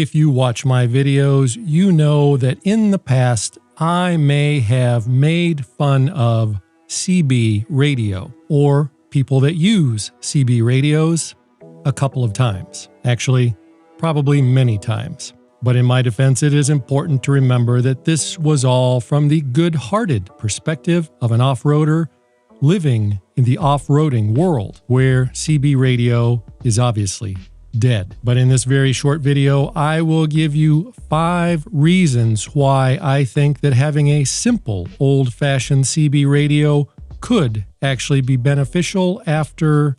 If you watch my videos, you know that in the past I may have made fun of CB radio or people that use CB radios a couple of times. Actually, probably many times. But in my defense, it is important to remember that this was all from the good-hearted perspective of an off-roader living in the off-roading world, where CB radio is obviously dead. But in this very short video, I will give you 5 reasons why I think that having a simple, old-fashioned CB radio could actually be beneficial after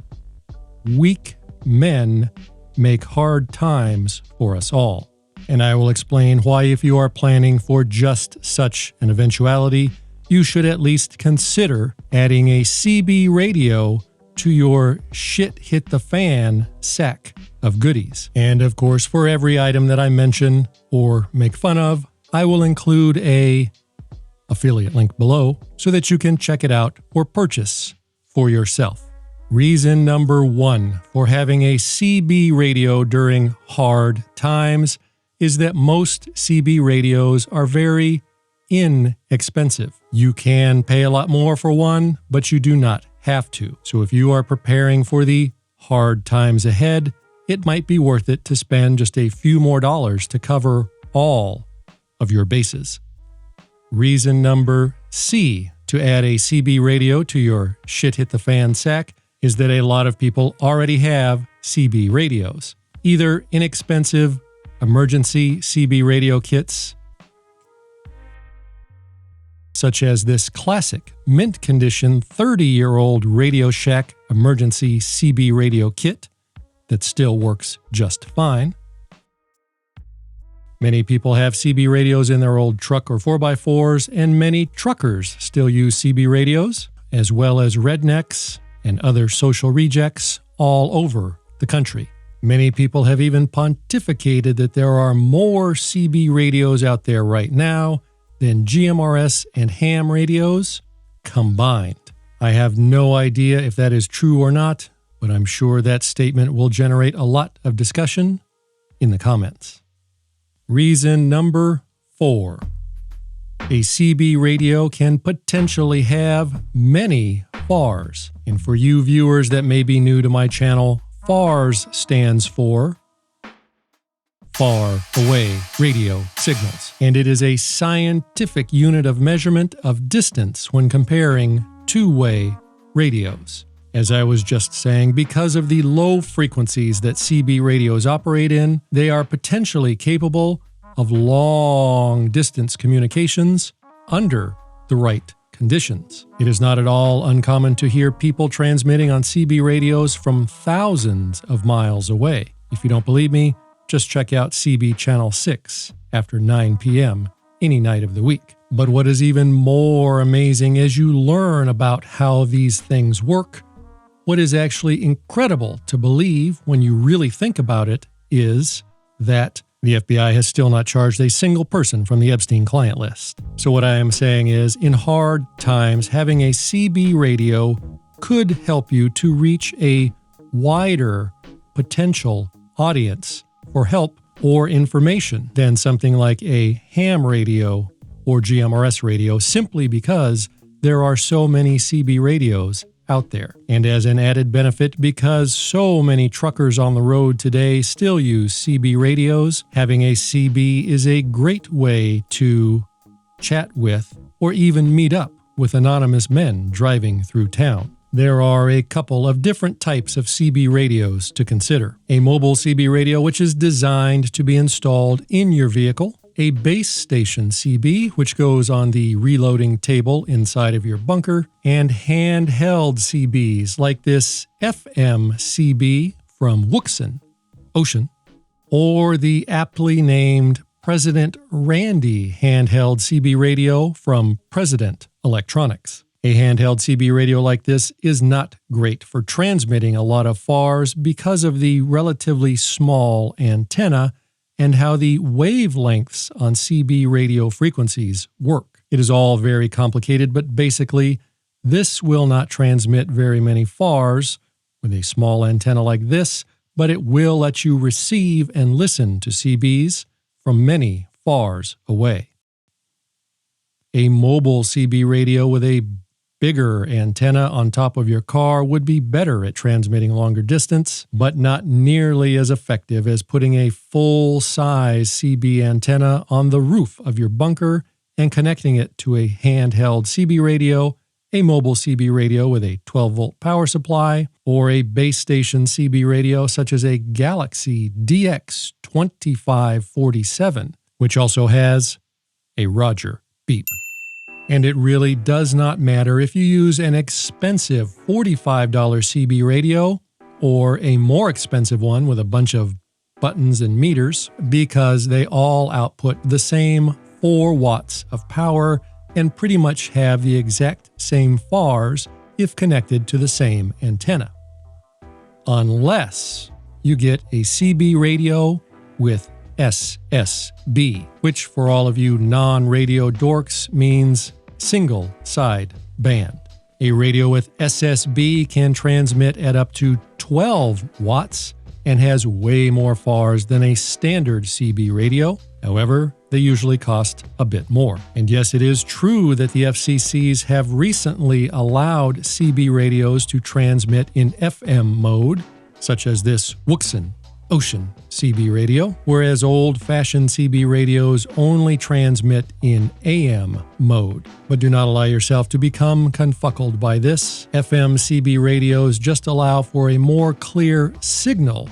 weak men make hard times for us all. And I will explain why, if you are planning for just such an eventuality, you should at least consider adding a CB radio to your shit hit the fan sack of goodies. And of course, for every item that I mention or make fun of, I will include a affiliate link below so that you can check it out or purchase for yourself. Reason number 1 for having a CB radio during hard times is that most CB radios are very inexpensive. You can pay a lot more for one, but you do not have to. So if you are preparing for the hard times ahead, it might be worth it to spend just a few more dollars to cover all of your bases. Reason number C to add a CB radio to your shit hit the fan sack is that a lot of people already have CB radios, either inexpensive emergency CB radio kits, such as this classic mint condition 30-year-old Radio Shack emergency CB radio kit that still works just fine. Many people have CB radios in their old truck or 4x4s, and many truckers still use CB radios, as well as rednecks and other social rejects all over the country. Many people have even pontificated that there are more CB radios out there right now than GMRS and ham radios combined. I have no idea if that is true or not, but I'm sure that statement will generate a lot of discussion in the comments. Reason number 4. A CB radio can potentially have many FARs. And for you viewers that may be new to my channel, FARs stands for Far Away Radio Signals, and it is a scientific unit of measurement of distance when comparing two-way radios. As I was just saying, because of the low frequencies that CB radios operate in, they are potentially capable of long-distance communications under the right conditions. It is not at all uncommon to hear people transmitting on CB radios from thousands of miles away. If you don't believe me, just check out CB Channel 6 after 9 p.m. any night of the week. But what is even more amazing as you learn about how these things work, what is actually incredible to believe when you really think about it, is that the FBI has still not charged a single person from the Epstein client list. So what I am saying is, in hard times, having a CB radio could help you to reach a wider potential audience for help or information than something like a ham radio or GMRS radio, simply because there are so many CB radios out there. And as an added benefit, because so many truckers on the road today still use CB radios, having a CB is a great way to chat with or even meet up with anonymous men driving through town. There are a couple of different types of CB radios to consider. A mobile CB radio, which is designed to be installed in your vehicle. A base station CB, which goes on the reloading table inside of your bunker. And handheld CBs, like this FM CB from Wuxen Ocean, or the aptly named President Randy handheld CB radio from President Electronics. A handheld CB radio like this is not great for transmitting a lot of FARs because of the relatively small antenna and how the wavelengths on CB radio frequencies work. It is all very complicated, but basically, this will not transmit very many FARs with a small antenna like this, but it will let you receive and listen to CBs from many fars away. A mobile CB radio with a bigger antenna on top of your car would be better at transmitting longer distance, but not nearly as effective as putting a full-size CB antenna on the roof of your bunker and connecting it to a handheld CB radio, a mobile CB radio with a 12-volt power supply, or a base station CB radio such as a Galaxy DX2547, which also has a Roger beep. And it really does not matter if you use an expensive $45 CB radio or a more expensive one with a bunch of buttons and meters, because they all output the same 4 watts of power and pretty much have the exact same fars if connected to the same antenna. Unless you get a CB radio with SSB, which for all of you non-radio dorks means single side band. A radio with SSB can transmit at up to 12 watts and has way more fars than a standard CB radio. However, they usually cost a bit more. And yes, it is true that the FCCs have recently allowed CB radios to transmit in FM mode, such as this Wuxin Ocean CB radio, whereas old-fashioned CB radios only transmit in AM mode. But do not allow yourself to become confuckled by this. FM CB radios just allow for a more clear signal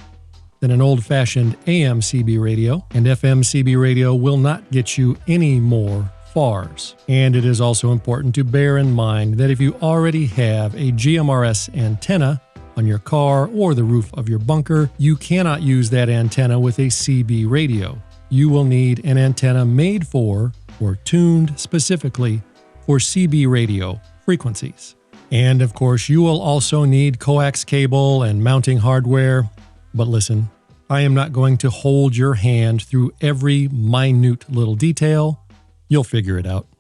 than an old-fashioned AM CB radio, and FM CB radio will not get you any more fars. And it is also important to bear in mind that if you already have a GMRS antenna on your car or the roof of your bunker, you cannot use that antenna with a CB radio. You will need an antenna made for or tuned specifically for CB radio frequencies. And of course, you will also need coax cable and mounting hardware. But listen, I am not going to hold your hand through every minute little detail. You'll figure it out.